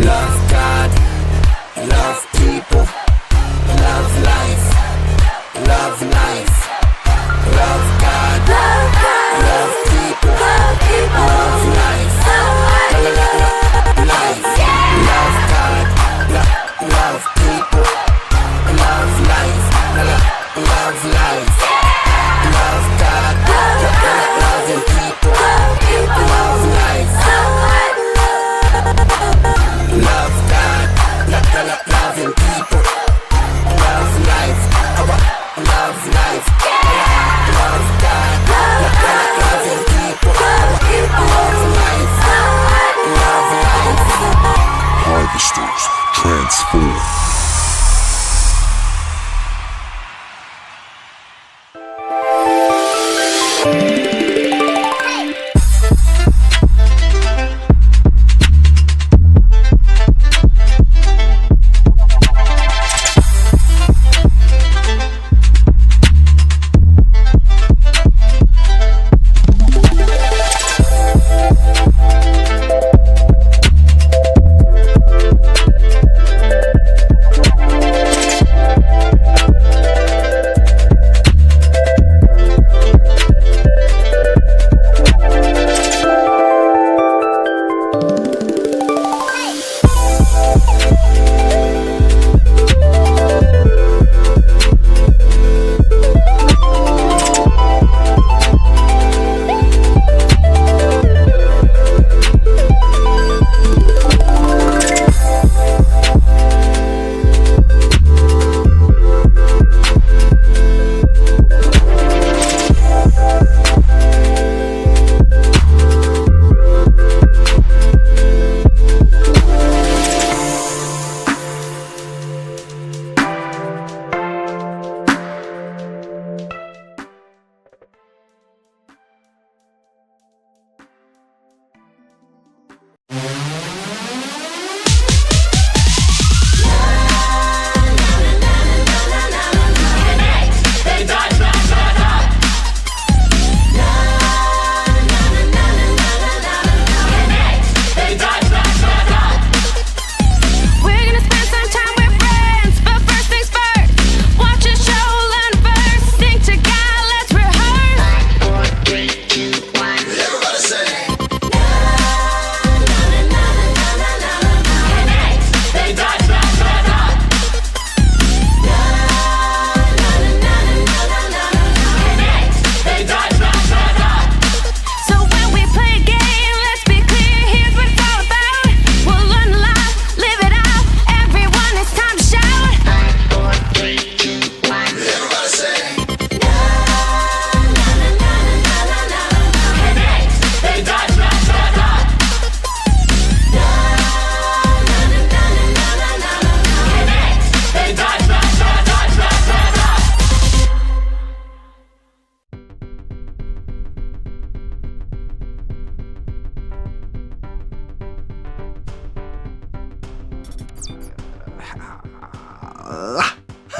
Love God, love people, love life, love life. Love God, love people, love life, life. Love God, love people, love life, love life. Love God, loving people, love life. Love God, loving people, love life, love life. Love God, loving people, love life, love life. Harvesters transform.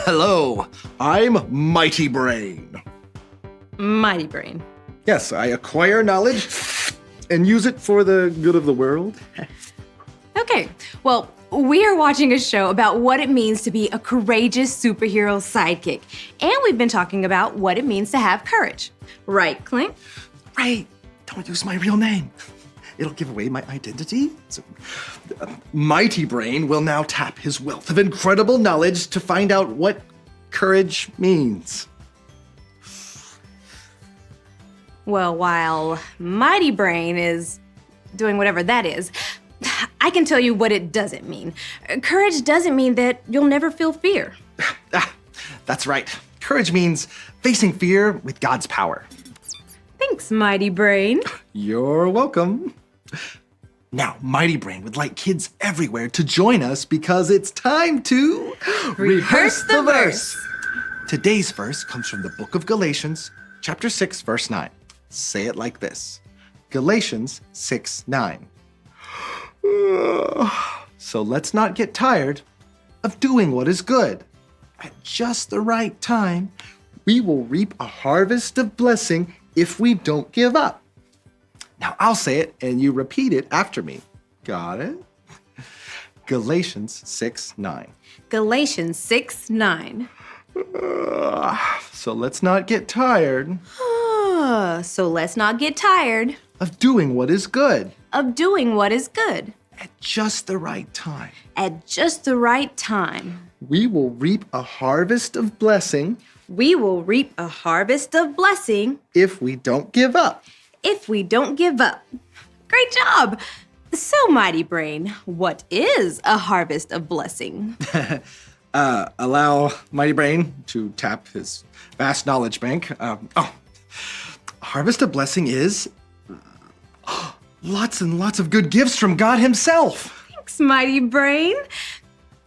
Hello, I'm Mighty Brain. Mighty Brain. Yes, I acquire knowledge and use it for the good of the world. Okay, well, we are watching a show about what it means to be a courageous superhero sidekick. And we've been talking about what it means to have courage. Right, Clint? Right, don't use my real name. It'll give away my identity. So, Mighty Brain will now tap his wealth of incredible knowledge to find out what courage means. Well, while Mighty Brain is doing whatever that is, I can tell you what it doesn't mean. Courage doesn't mean that you'll never feel fear. That's right. Courage means facing fear with God's power. Thanks, Mighty Brain. You're welcome. Now, Mighty Brain would like kids everywhere to join us because it's time to Rehearse the verse. Today's verse comes from the book of Galatians, chapter 6, verse 9. Say it like this. Galatians 6:9. So let's not get tired of doing what is good. At just the right time, we will reap a harvest of blessing if we don't give up. Now I'll say it and you repeat it after me. Got it? Galatians 6:9. Galatians 6:9. So let's not get tired So let's not get tired of doing what is good of doing what is good at just the right time. at just the right time. We will reap a harvest of blessing We will reap a harvest of blessing if we don't give up. if we don't give up. Great job! So, Mighty Brain, what is a harvest of blessing? Allow Mighty Brain to tap his vast knowledge bank. Harvest of blessing is lots and lots of good gifts from God Himself. Thanks, Mighty Brain.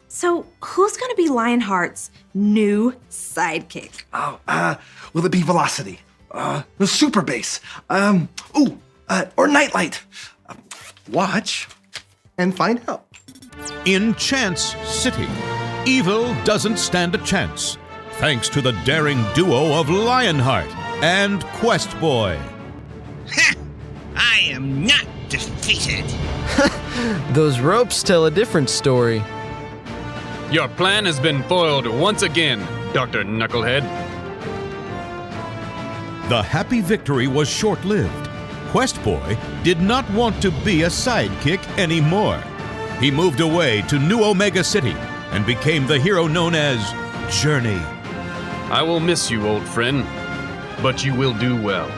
So, who's gonna be Lionheart's new sidekick? Will it be Velocity? The Super Bass? Or Nightlight? Watch and find out. In Chance City, evil doesn't stand a chance, thanks to the daring duo of Lionheart and Quest Boy. I am not defeated. Those ropes tell a different story. Your plan has been foiled once again, Dr. Knucklehead. The happy victory was short-lived. Quest Boy did not want to be a sidekick anymore. He moved away to New Omega City and became the hero known as Journey. I will miss you, old friend, but you will do well.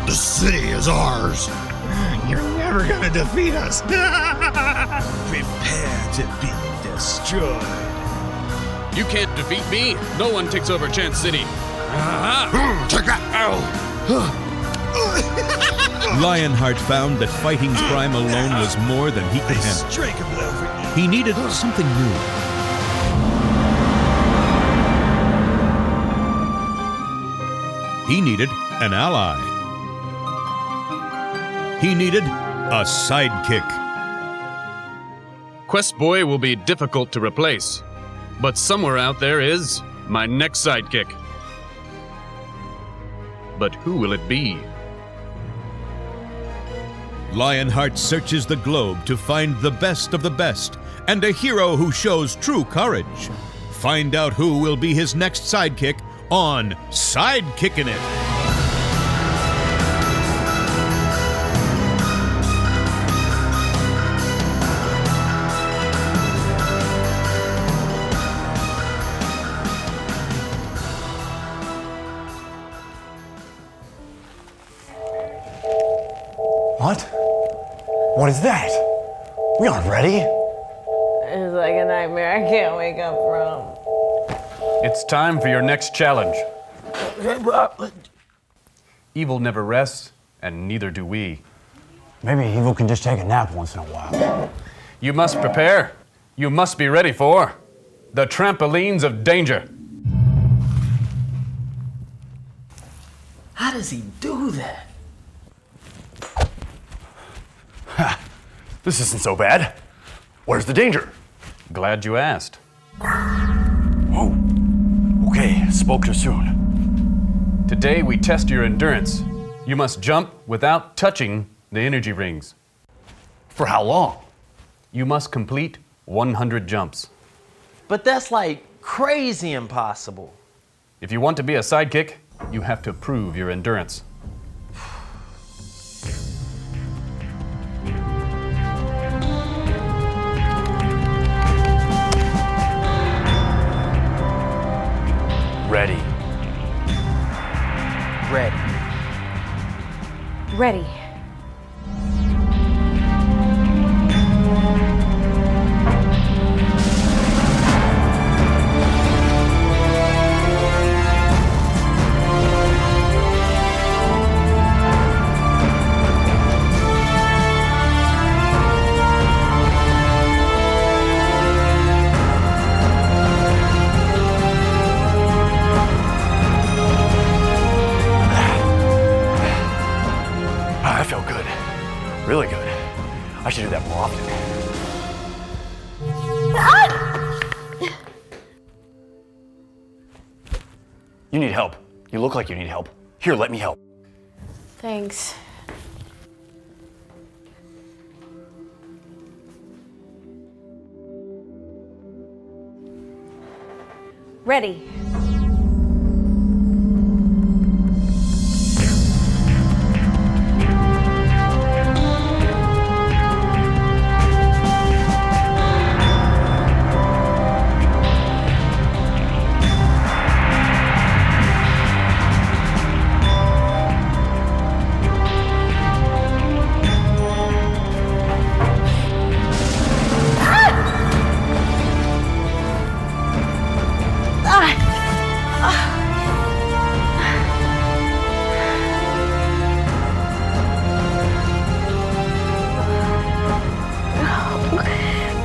The city is ours. You're never gonna defeat us. Prepare to be destroyed. You can't defeat me. No one takes over Chance City. Check that. Lionheart found that fighting crime alone was more than he could handle. Strike him over. He needed something new. He needed an ally. He needed a sidekick. Quest Boy will be difficult to replace, but somewhere out there is my next sidekick. But who will it be? Lionheart searches the globe to find the best of the best and a hero who shows true courage. Find out who will be his next sidekick on Sidekickin' It. What? What is that? We aren't ready. It's like a nightmare I can't wake up from. It's time for your next challenge. Evil never rests, and neither do we. Maybe evil can just take a nap once in a while. You must prepare. You must be ready for the trampolines of danger. How does he do that? This isn't so bad. Where's the danger? Glad you asked. Oh, okay, spoke too soon. Today we test your endurance. You must jump without touching the energy rings. For how long? You must complete 100 jumps. But that's like crazy impossible. If you want to be a sidekick, you have to prove your endurance. Ready. Ready. Ready. Ah, that felt good. Really good. I should do that more often. You need help. You look like you need help. Here, let me help. Thanks. Ready.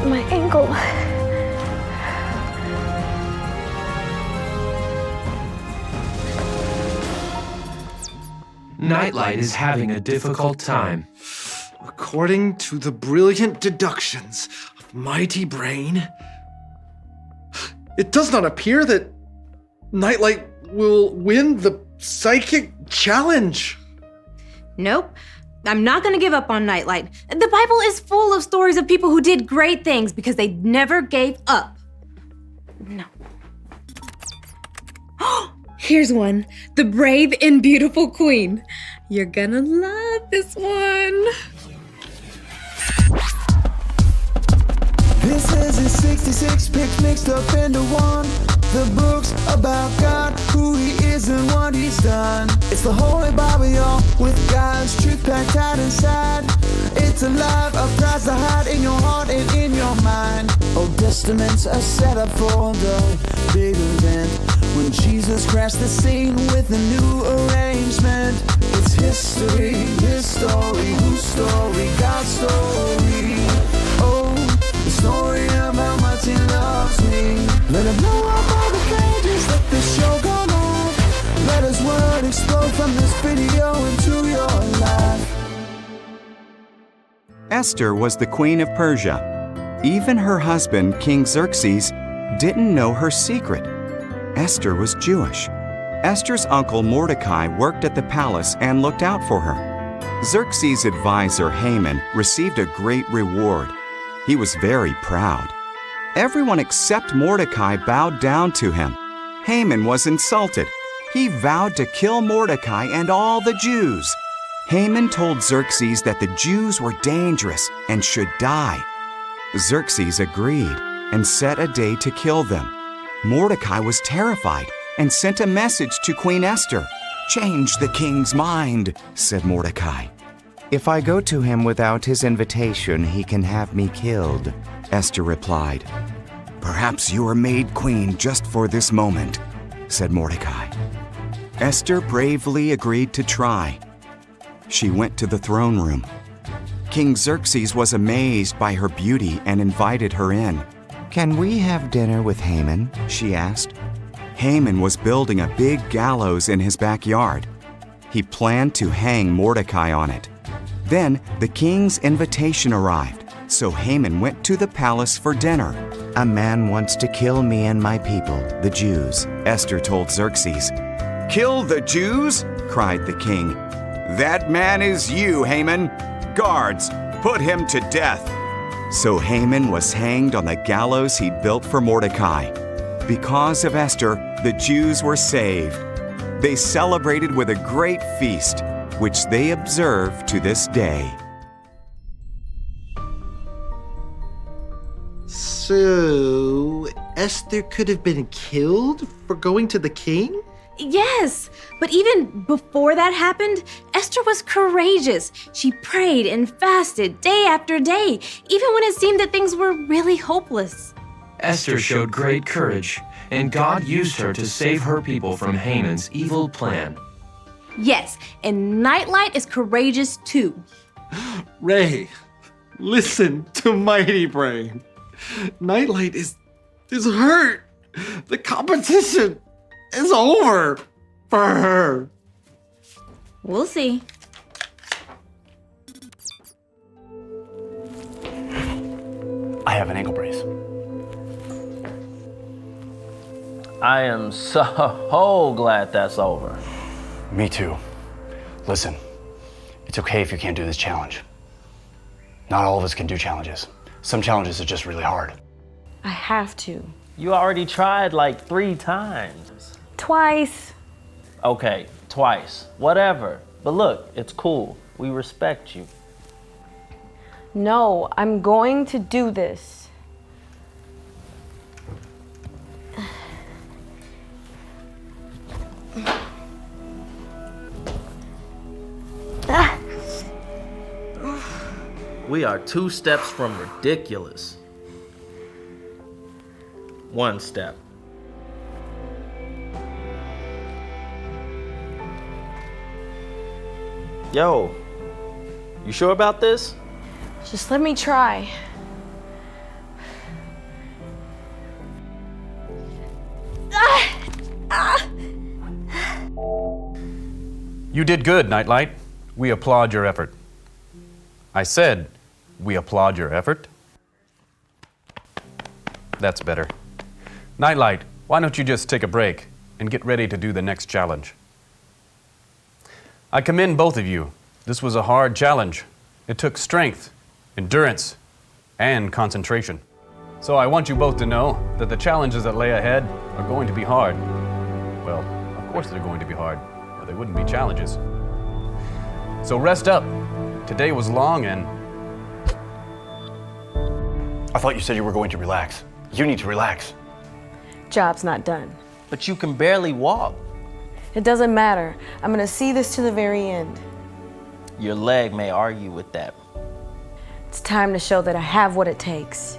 My ankle. Nightlight is having a difficult time. According to the brilliant deductions of Mighty Brain, it does not appear that Nightlight will win the psychic challenge. Nope. I'm not gonna give up on Nightlight. The Bible is full of stories of people who did great things because they never gave up. No. Here's one. The Brave and Beautiful Queen. You're gonna love this one. This is his 66 picks mixed up into one. The books about God, who he is and what he's done. It's the Holy Bible, y'all, with God's truth packed tight inside. It's alive, a prize to hide in your heart and in your mind. Old Testaments are set up for the big event when Jesus crashed the scene with a new arrangement. It's history, his story, whose story, God's story. Oh, the story of how much he loves me. Let him blow up all the pages, let this show go live. Let his word explode from this video into your life. Esther was the queen of Persia. Even her husband, King Xerxes, didn't know her secret. Esther was Jewish. Esther's uncle Mordecai worked at the palace and looked out for her. Xerxes' advisor, Haman, received a great reward. He was very proud. Everyone except Mordecai bowed down to him. Haman was insulted. He vowed to kill Mordecai and all the Jews. Haman told Xerxes that the Jews were dangerous and should die. Xerxes agreed and set a day to kill them. Mordecai was terrified and sent a message to Queen Esther. "Change the king's mind," said Mordecai. "If I go to him without his invitation, he can have me killed," Esther replied. "Perhaps you are made queen just for this moment," said Mordecai. Esther bravely agreed to try. She went to the throne room. King Xerxes was amazed by her beauty and invited her in. "Can we have dinner with Haman?" she asked. Haman was building a big gallows in his backyard. He planned to hang Mordecai on it. Then the king's invitation arrived, so Haman went to the palace for dinner. "A man wants to kill me and my people, the Jews," Esther told Xerxes. "Kill the Jews?" cried the king. "That man is you, Haman. Guards, put him to death." So Haman was hanged on the gallows he'd built for Mordecai. Because of Esther, the Jews were saved. They celebrated with a great feast, which they observe to this day. So, Esther could have been killed for going to the king? Yes, but even before that happened, Esther was courageous. She prayed and fasted day after day, even when it seemed that things were really hopeless. Esther showed great courage, and God used her to save her people from Haman's evil plan. Yes, and Nightlight is courageous too. Ray, listen to Mighty Brain. Nightlight is hurt. The competition is over for her. We'll see. I have an ankle brace. I am so glad that's over. Me too. Listen, it's okay if you can't do this challenge. Not all of us can do challenges. Some challenges are just really hard. I have to. You already tried like 3 times. Twice. Okay, twice. Whatever. But look, it's cool. We respect you. No, I'm going to do this. We are 2 steps from ridiculous. 1 step. Yo, you sure about this? Just let me try. You did good, Nightlight. We applaud your effort. I said, we applaud your effort. That's better. Nightlight, why don't you just take a break and get ready to do the next challenge? I commend both of you. This was a hard challenge. It took strength, endurance, and concentration. So I want you both to know that the challenges that lay ahead are going to be hard. Well, of course they're going to be hard, or they wouldn't be challenges. So rest up. Today was long and... I thought you said you were going to relax. You need to relax. Job's not done. But you can barely walk. It doesn't matter. I'm gonna see this to the very end. Your leg may argue with that. It's time to show that I have what it takes.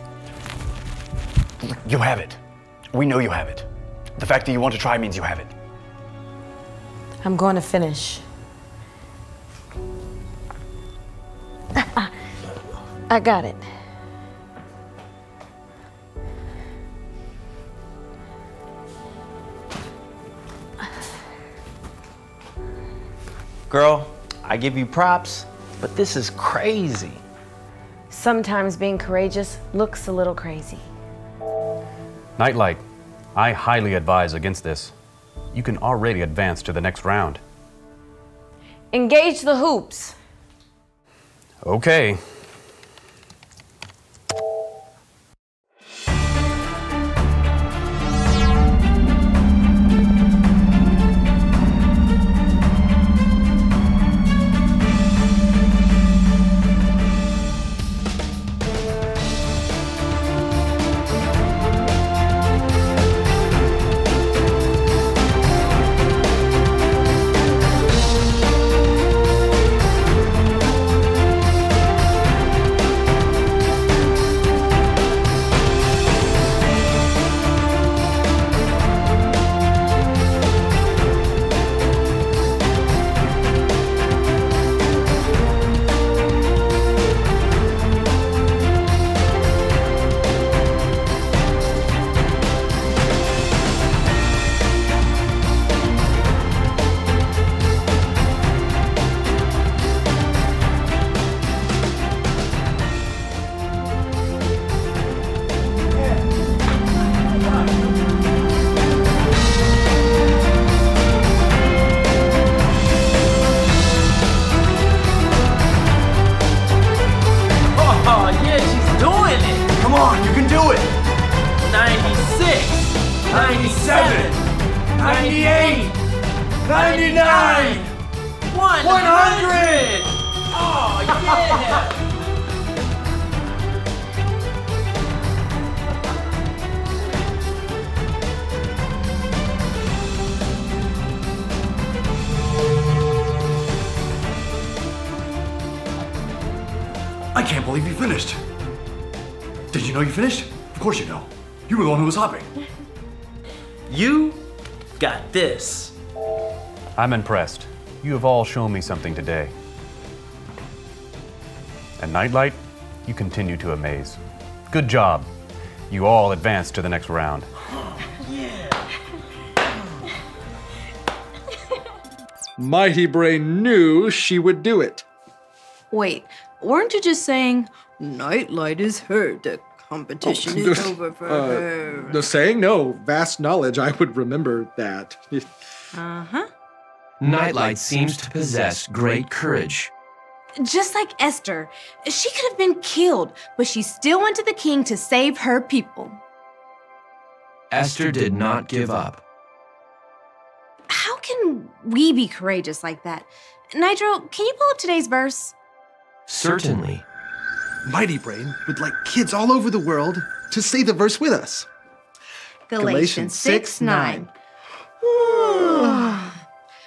You have it. We know you have it. The fact that you want to try means you have it. I'm going to finish. I got it. Girl, I give you props, but this is crazy. Sometimes being courageous looks a little crazy. Nightlight, I highly advise against this. You can already advance to the next round. Engage the hoops. Okay. Oh, yeah, she's doing it. Come on, you can do it. 96, 97, 98, 99, 100. Oh, yeah. I can't believe you finished. Did you know you finished? Of course you know. You were the one who was hopping. You got this. I'm impressed. You have all shown me something today. And Nightlight, you continue to amaze. Good job. You all advance to the next round. Mighty Brain knew she would do it. Wait, weren't you just saying, Nightlight is hurt, the competition is over for her? The saying? No, vast knowledge. I would remember that. Uh-huh. Nightlight seems to possess great courage. Just like Esther, she could have been killed, but she still went to the king to save her people. Esther did not give up. How can we be courageous like that? Nitro, can you pull up today's verse? Certainly. Mighty Brain would like kids all over the world to say the verse with us. Galatians 6:9.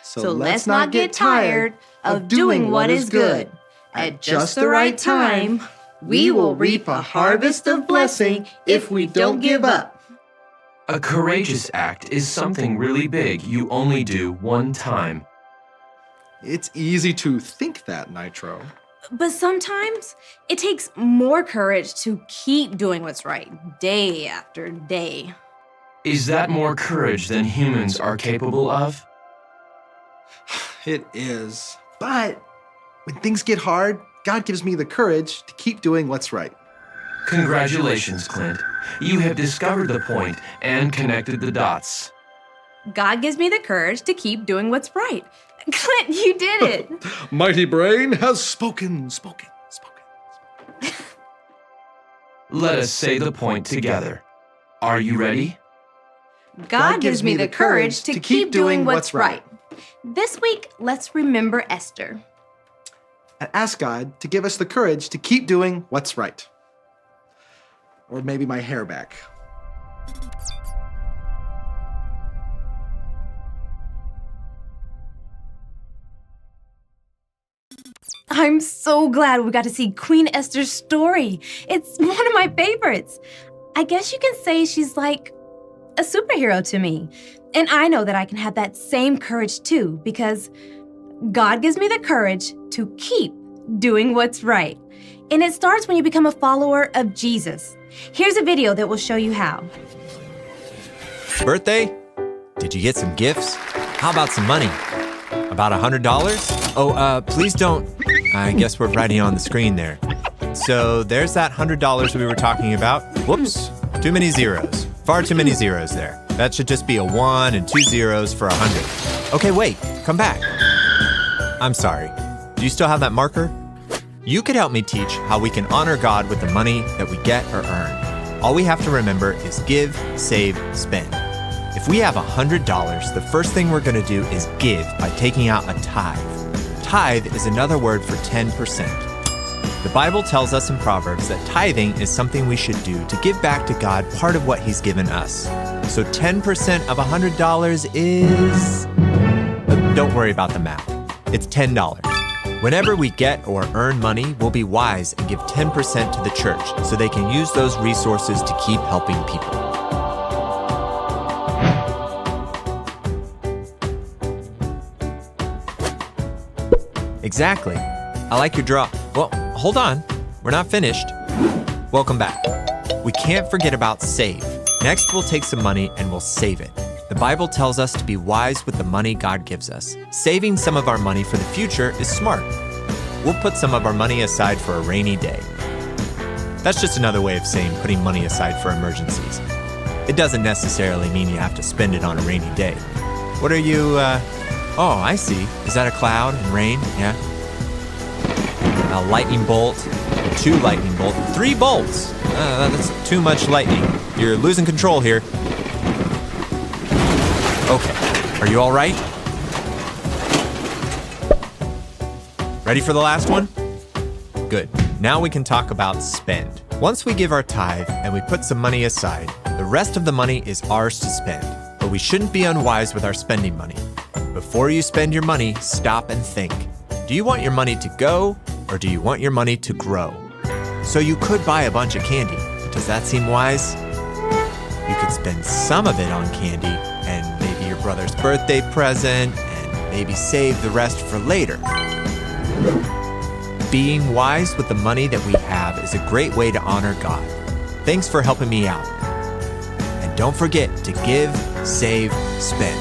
So let's not get tired of doing what is good. At just the right time, we will reap a harvest of blessing if we don't give up. A courageous act is something really big you only do one time. It's easy to think that, Nitro. But sometimes it takes more courage to keep doing what's right, day after day. Is that more courage than humans are capable of? It is. But when things get hard, God gives me the courage to keep doing what's right. Congratulations, Clint. You have discovered the point and connected the dots. God gives me the courage to keep doing what's right. Clint, you did it. Mighty Brain has spoken. Let us say the point together. Are you ready? God gives me the courage to keep doing what's right. This week, let's remember Esther. And ask God to give us the courage to keep doing what's right. Or maybe my hair back. I'm so glad we got to see Queen Esther's story. It's one of my favorites. I guess you can say she's like a superhero to me. And I know that I can have that same courage too, because God gives me the courage to keep doing what's right. And it starts when you become a follower of Jesus. Here's a video that will show you how. Birthday? Did you get some gifts? How about some money? About $100? Oh, please don't. I guess we're writing on the screen there. So there's that $100 we were talking about. Whoops, too many zeros. Far too many zeros there. That should just be a 1 and 2 zeros for 100. Okay, wait, come back. I'm sorry. Do you still have that marker? You could help me teach how we can honor God with the money that we get or earn. All we have to remember is give, save, spend. If we have $100, the first thing we're going to do is give by taking out a tithe. Tithe is another word for 10%. The Bible tells us in Proverbs that tithing is something we should do to give back to God part of what He's given us. So 10% of $100 is... Don't worry about the math. It's $10. Whenever we get or earn money, we'll be wise and give 10% to the church so they can use those resources to keep helping people. Exactly. I like your draw. Well, hold on. We're not finished. Welcome back. We can't forget about save. Next, we'll take some money and we'll save it. The Bible tells us to be wise with the money God gives us. Saving some of our money for the future is smart. We'll put some of our money aside for a rainy day. That's just another way of saying putting money aside for emergencies. It doesn't necessarily mean you have to spend it on a rainy day. What are you, Oh, I see. Is that a cloud and rain? Yeah. A lightning bolt, 2 lightning bolts, 3 bolts. That's too much lightning. You're losing control here. Okay, are you all right? Ready for the last one? Good. Now we can talk about spend. Once we give our tithe and we put some money aside, the rest of the money is ours to spend. But we shouldn't be unwise with our spending money. Before you spend your money, stop and think. Do you want your money to go, or do you want your money to grow? So you could buy a bunch of candy, but does that seem wise? You could spend some of it on candy, and maybe your brother's birthday present, and maybe save the rest for later. Being wise with the money that we have is a great way to honor God. Thanks for helping me out. And don't forget to give, save, spend.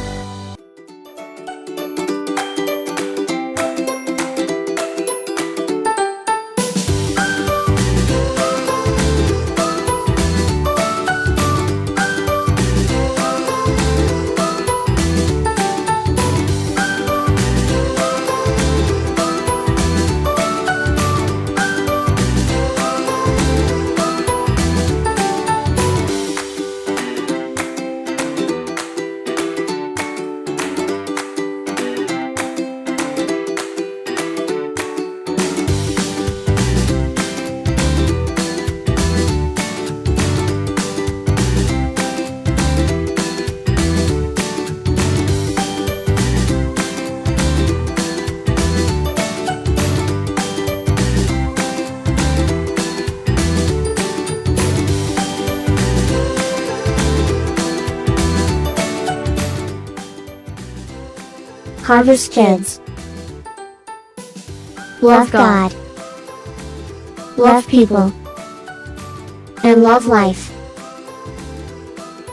Harvest Kids. Love God. Love people. And love life.